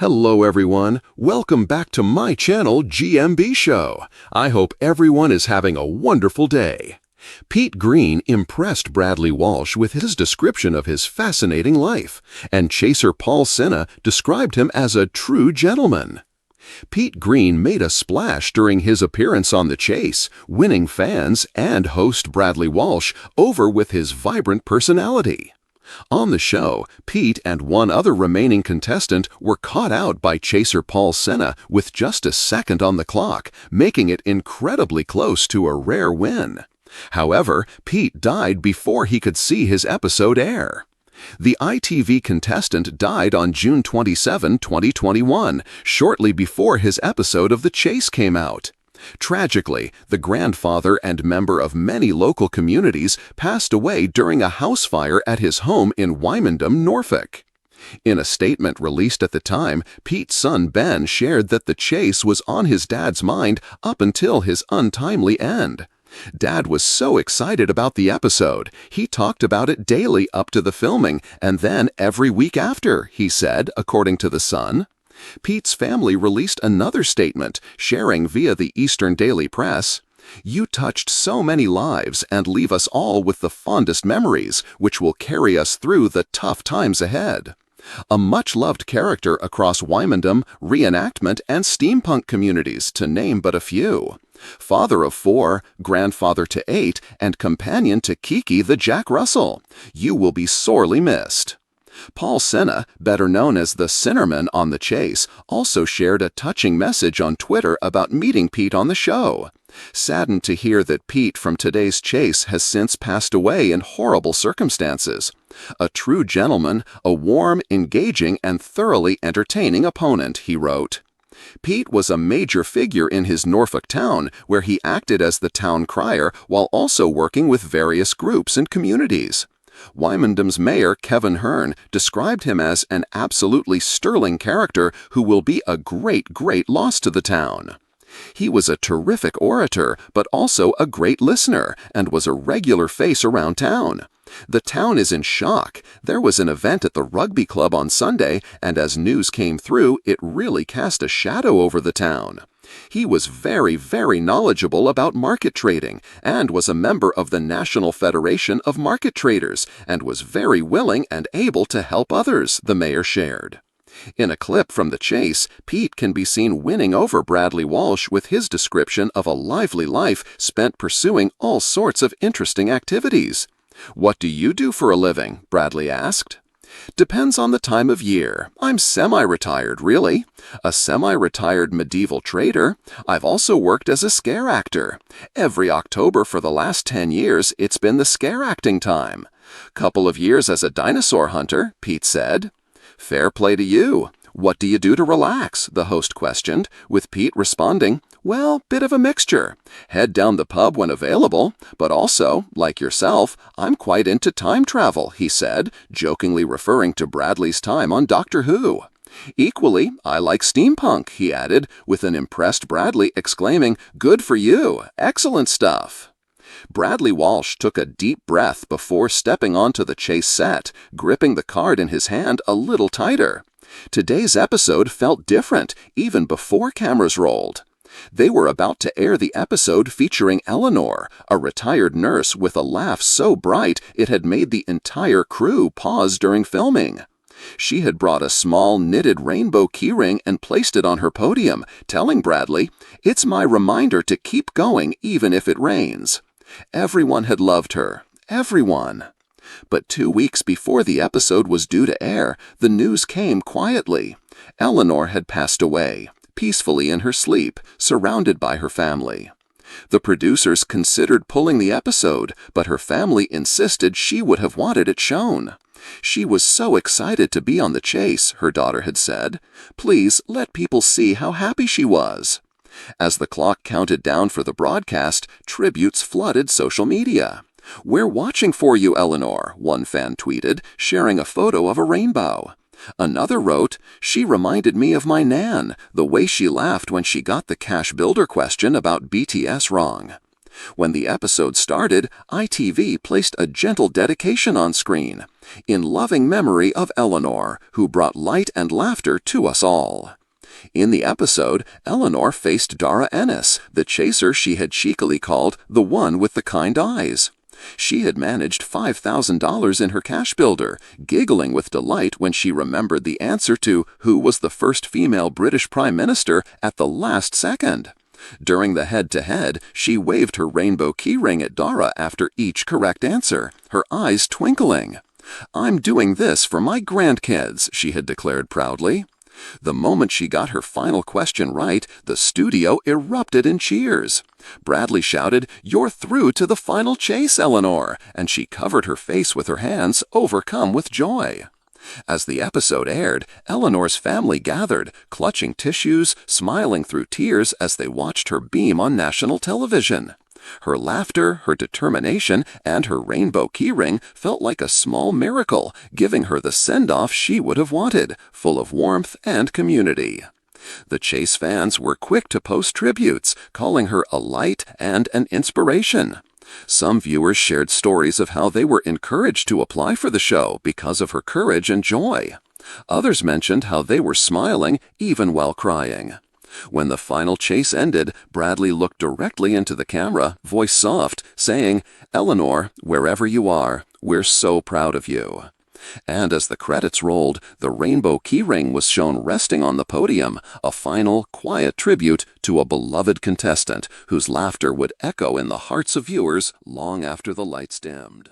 Hello everyone, welcome back to my channel GMB Show. I hope everyone is having a wonderful day. Pete Green impressed Bradley Walsh with his description of his fascinating life, and chaser Paul Senna described him as a true gentleman. Pete Green made a splash during his appearance on The Chase, winning fans and host Bradley Walsh over with his vibrant personality. On the show, Pete and one other remaining contestant were caught out by chaser Paul Senna with just a second on the clock, making it incredibly close to a rare win. However, Pete died before he could see his episode air. The ITV contestant died on June 27, 2021, shortly before his episode of The Chase came out. Tragically, the grandfather and member of many local communities passed away during a house fire at his home in Wymondham, Norfolk. In a statement released at the time, Pete's son Ben shared that The Chase was on his dad's mind up until his untimely end. Dad was so excited about the episode, he talked about it daily up to the filming and then every week after, he said, according to The Sun. Pete's family released another statement, sharing via the Eastern Daily Press, "You touched so many lives and leave us all with the fondest memories, which will carry us through the tough times ahead." A much-loved character across Wymondham, reenactment, and steampunk communities, to name but a few. Father of 4, grandfather to 8, and companion to Kiki the Jack Russell. You will be sorely missed. Paul Senna, better known as the Sinnerman on The Chase, also shared a touching message on Twitter about meeting Pete on the show. Saddened to hear that Pete from today's Chase has since passed away in horrible circumstances. A true gentleman, a warm, engaging, and thoroughly entertaining opponent, he wrote. Pete was a major figure in his Norfolk town, where he acted as the town crier while also working with various groups and communities. Wymondham's mayor, Kevin Hearn, described him as an absolutely sterling character who will be a great loss to the town. He was a terrific orator, but also a great listener, and was a regular face around town. The town is in shock. There was an event at the rugby club on Sunday, and as news came through, it really cast a shadow over the town. He was very knowledgeable about market trading, and was a member of the National Federation of Market Traders, and was very willing and able to help others, the mayor shared. In a clip from The Chase, Pete can be seen winning over Bradley Walsh with his description of a lively life spent pursuing all sorts of interesting activities. "What do you do for a living?" Bradley asked. "Depends on the time of year. I'm semi-retired, really. A semi-retired medieval trader. I've also worked as a scare actor. Every October for the last 10 years, it's been the scare acting time. Couple of years as a dinosaur hunter," Pete said. "Fair play to you. What do you do to relax?" the host questioned, with Pete responding, "Well, bit of a mixture. Head down the pub when available, but also, like yourself, I'm quite into time travel," he said, jokingly referring to Bradley's time on Doctor Who. "Equally, I like steampunk," he added, with an impressed Bradley exclaiming, "Good for you. Excellent stuff." Bradley Walsh took a deep breath before stepping onto the Chase set, gripping the card in his hand a little tighter. Today's episode felt different, even before cameras rolled. They were about to air the episode featuring Eleanor, a retired nurse with a laugh so bright it had made the entire crew pause during filming. She had brought a small knitted rainbow keyring and placed it on her podium, telling Bradley, "It's my reminder to keep going even if it rains." Everyone had loved her. Everyone. But 2 weeks before the episode was due to air, the news came quietly. Eleanor had passed away, peacefully in her sleep, surrounded by her family. The producers considered pulling the episode, but her family insisted she would have wanted it shown. "She was so excited to be on The Chase," her daughter had said. "Please let people see how happy she was." As the clock counted down for the broadcast, tributes flooded social media. "We're watching for you, Eleanor," one fan tweeted, sharing a photo of a rainbow. Another wrote, "She reminded me of my Nan, the way she laughed when she got the Cash Builder question about BTS wrong." When the episode started, ITV placed a gentle dedication on screen, in loving memory of Eleanor, who brought light and laughter to us all. In the episode, Eleanor faced Dara Ennis, the chaser she had cheekily called the one with the kind eyes. She had managed $5,000 in her cash builder, giggling with delight when she remembered the answer to who was the first female British Prime Minister at the last second. During the head-to-head, she waved her rainbow keyring at Dara after each correct answer, her eyes twinkling. "I'm doing this for my grandkids," she had declared proudly. The moment she got her final question right, the studio erupted in cheers. Bradley shouted, "You're through to the final chase, Eleanor," and she covered her face with her hands, overcome with joy. As the episode aired, Eleanor's family gathered, clutching tissues, smiling through tears as they watched her beam on national television. Her laughter, her determination, and her rainbow keyring felt like a small miracle, giving her the send-off she would have wanted, full of warmth and community. The Chase fans were quick to post tributes, calling her a light and an inspiration. Some viewers shared stories of how they were encouraged to apply for the show because of her courage and joy. Others mentioned how they were smiling even while crying. When the final chase ended, Bradley looked directly into the camera, voice soft, saying, "Eleanor, wherever you are, we're so proud of you." And as the credits rolled, the rainbow keyring was shown resting on the podium, a final, quiet tribute to a beloved contestant whose laughter would echo in the hearts of viewers long after the lights dimmed.